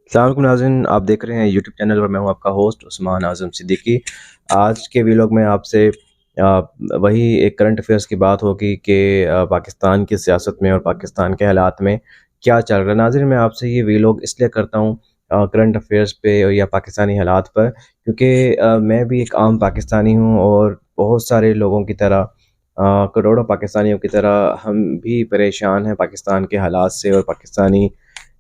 अस्सलाम वालेकुम नाज़रीन, आप देख रहे हैं यूट्यूब चैनल और मैं हूं आपका होस्ट उस्मान आज़म सिद्दीकी। आज के व्लॉग में आपसे वही एक करंट अफेयर्स की बात होगी कि पाकिस्तान की सियासत में और पाकिस्तान के हालात में क्या चल रहा है। नाज़रीन, मैं आपसे ये व्लॉग इसलिए करता हूं करंट अफेयर्स पे या पाकिस्तानी हालात पर, क्योंकि मैं भी एक आम पाकिस्तानी हूं और बहुत सारे लोगों की तरह करोड़ों पाकिस्तानियों की तरह हम भी परेशान हैं पाकिस्तान के हालात से और पाकिस्तानी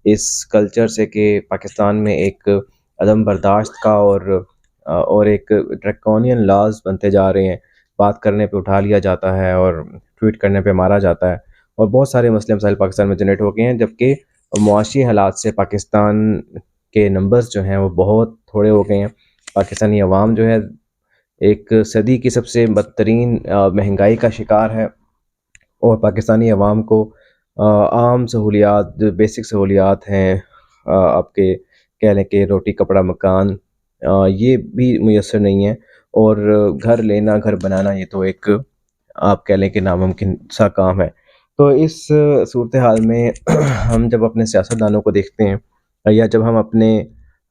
इस कल्चर से कि पाकिस्तान में एक अदम बर्दाश्त का और एक ड्रैकोनियन लॉज़ बनते जा रहे हैं। बात करने पे उठा लिया जाता है और ट्वीट करने पे मारा जाता है और बहुत सारे मसले मसाइल पाकिस्तान में जनरेट हो गए हैं, जबकि मुआशी हालात से पाकिस्तान के नंबर्स जो हैं वो बहुत थोड़े हो गए हैं। पाकिस्तानी अवाम जो है एक सदी की सबसे बदतरीन महंगाई का शिकार है और पाकिस्तानी अवाम को आम सहूलियात जो बेसिक सहूलियात हैं, आपके कह लें कि रोटी कपड़ा मकान, ये भी मुयसर नहीं है। और घर लेना घर बनाना ये तो एक आप कह लें कि नामुमकिन सा काम है। तो इस सूरत हाल में हम जब अपने सियासतदानों को देखते हैं या जब हम अपने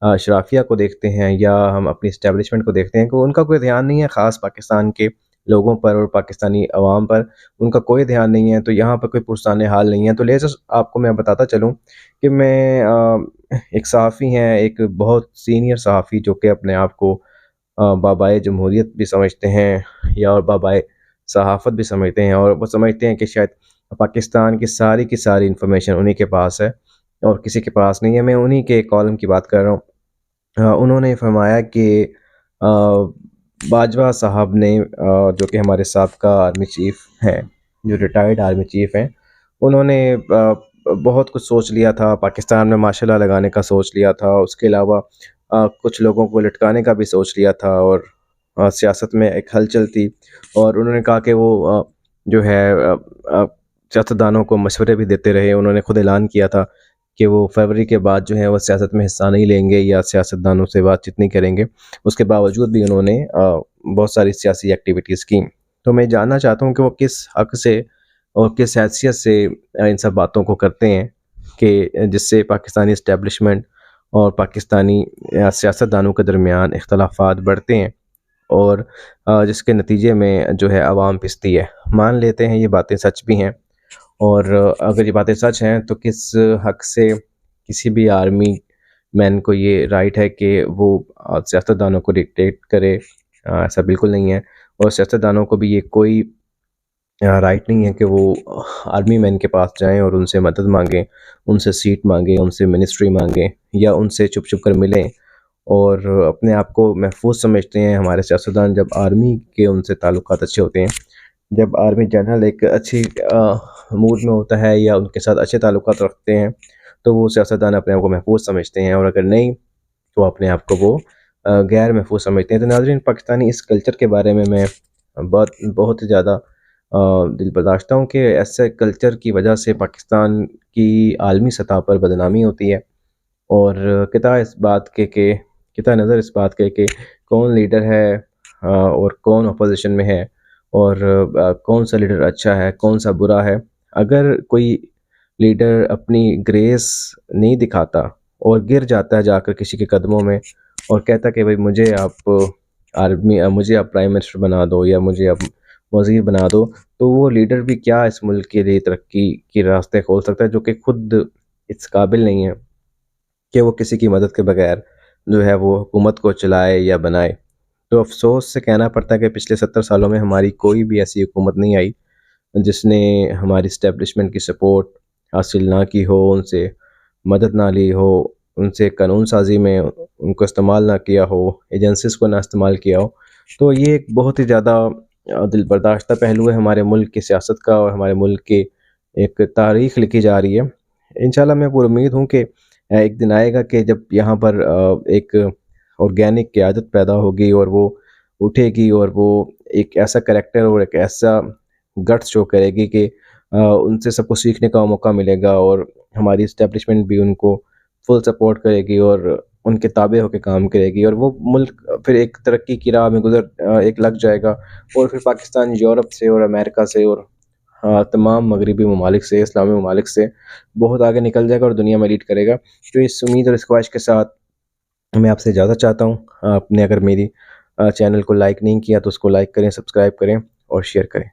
शराफिया को देखते हैं या हम अपनी इस्टेब्लिशमेंट को देखते हैं कि उनका कोई ध्यान नहीं है ख़ास पाकिस्तान के लोगों पर और पाकिस्तानी अवाम पर, उनका कोई ध्यान नहीं है, तो यहाँ पर कोई पुरसाने हाल नहीं है। तो लिहाज़ा आपको मैं बताता चलूँ कि मैं एक सहाफ़ी हैं, एक बहुत सीनियर सहाफ़ी जो कि अपने आप को बाबाए जमहूरियत भी समझते हैं या और बाबाए सहाफ़त भी समझते हैं और वो समझते हैं कि शायद पाकिस्तान की सारी इन्फॉर्मेशन उन्हीं के पास है और किसी के पास नहीं है। मैं उन्हीं के कॉलम की बात कर रहा हूँ। उन्होंने फरमाया कि बाजवा साहब ने, जो कि हमारे साबका आर्मी चीफ़ हैं, जो रिटायर्ड आर्मी चीफ़ हैं, उन्होंने बहुत कुछ सोच लिया था, पाकिस्तान में मार्शल लॉ लगाने का सोच लिया था, उसके अलावा कुछ लोगों को लटकाने का भी सोच लिया था और सियासत में एक हलचल थी और उन्होंने कहा कि वो जो है सियासतदानों को मशवरे भी देते रहे। उन्होंने खुद ऐलान किया था कि वो फरवरी के बाद जो है वो सियासत में हिस्सा नहीं लेंगे या सियासतदानों से बातचीत नहीं करेंगे। उसके बावजूद भी उन्होंने बहुत सारी सियासी एक्टिविटीज़ की। तो मैं जानना चाहता हूँ कि वो किस हक़ से और किस हैसियत से इन सब बातों को करते हैं कि जिससे पाकिस्तानी इस्टेब्लिशमेंट और पाकिस्तानी सियासतदानों के दरमियान इख्तलाफात बढ़ते हैं और जिसके नतीजे में जो है अवाम पिसती है। मान लेते हैं ये बातें सच भी हैं और अगर ये बातें सच हैं तो किस हक़ से किसी भी आर्मी मैन को ये राइट है कि वो सियासतदानों को डिक्टेट करे? ऐसा बिल्कुल नहीं है और सियासतदानों को भी ये कोई राइट नहीं है कि वो आर्मी मैन के पास जाएँ और उनसे मदद माँगें, उनसे सीट माँगें, उनसे मिनिस्ट्री माँगें या उनसे छुप-छुप कर मिलें और अपने आप को महफूज़ समझते हैं। हमारे सियासतदान जब आर्मी के उनसे ताल्लुकात अच्छे होते हैं, जब आर्मी जनरल एक अच्छी मूड में होता है या उनके साथ अच्छे ताल्लुकात रखते हैं, तो वो सियासतदान अपने आप को महफूज़ समझते हैं और अगर नहीं, तो अपने आप को वो गैर महफूज़ समझते हैं। तो नाज़रीन, पाकिस्तानी इस कल्चर के बारे में मैं बहुत बहुत ही ज़्यादा दिल बर्दाश्ता हूँ कि ऐसे कल्चर की वजह से पाकिस्तान की आलमी सतह पर बदनामी होती है और किता नज़र इस बात के कि कौन लीडर है और कौन अपोज़िशन में है और कौन सा लीडर अच्छा है, कौन सा बुरा है। अगर कोई लीडर अपनी ग्रेस नहीं दिखाता और गिर जाता है जाकर किसी के कदमों में और कहता कि भाई मुझे आप प्राइम मिनिस्टर बना दो या मुझे आप वज़ीर बना दो, तो वो लीडर भी क्या इस मुल्क के लिए तरक्की के रास्ते खोल सकता है, जो कि खुद इस काबिल नहीं है कि वो किसी की मदद के बगैर जो है वो हुकूमत को चलाए या बनाए। तो अफ़सोस से कहना पड़ता है कि पिछले 70 सालों में हमारी कोई भी ऐसी हुकूमत नहीं आई जिसने हमारी एस्टेब्लिशमेंट की सपोर्ट हासिल ना की हो, उनसे मदद ना ली हो, उनसे कानून साज़ी में उनको इस्तेमाल ना किया हो, एजेंसीज़ को ना इस्तेमाल किया हो। तो ये एक बहुत ही ज़्यादा दिल बर्दाश्ता पहलू है हमारे मुल्क की सियासत का और हमारे मुल्क की एक तारीख़ लिखी जा रही है। इंशाल्लाह मैं पुरुम्मीद हूँ कि एक दिन आएगा कि जब यहाँ पर एक ऑर्गेनिक क़यादत पैदा होगी और वो उठेगी और वो एक ऐसा करैक्टर और एक ऐसा गट्स शो करेगी कि उनसे सबको सीखने का मौका मिलेगा और हमारी एस्टेब्लिशमेंट भी उनको फुल सपोर्ट करेगी और उनके ताबे होके काम करेगी और वो मुल्क फिर एक तरक्की की राह में एक लग जाएगा और फिर पाकिस्तान यूरोप से और अमेरिका से और तमाम मगरबी ममालिक से, इस्लामी ममालिक से बहुत आगे निकल जाएगा और दुनिया में लीड करेगा। तो इस उम्मीद और इस ख्वाहिश के साथ मैं आपसे इजाज़त चाहता हूँ। आपने अगर मेरी चैनल को लाइक नहीं किया तो उसको लाइक करें, सब्सक्राइब करें और शेयर करें।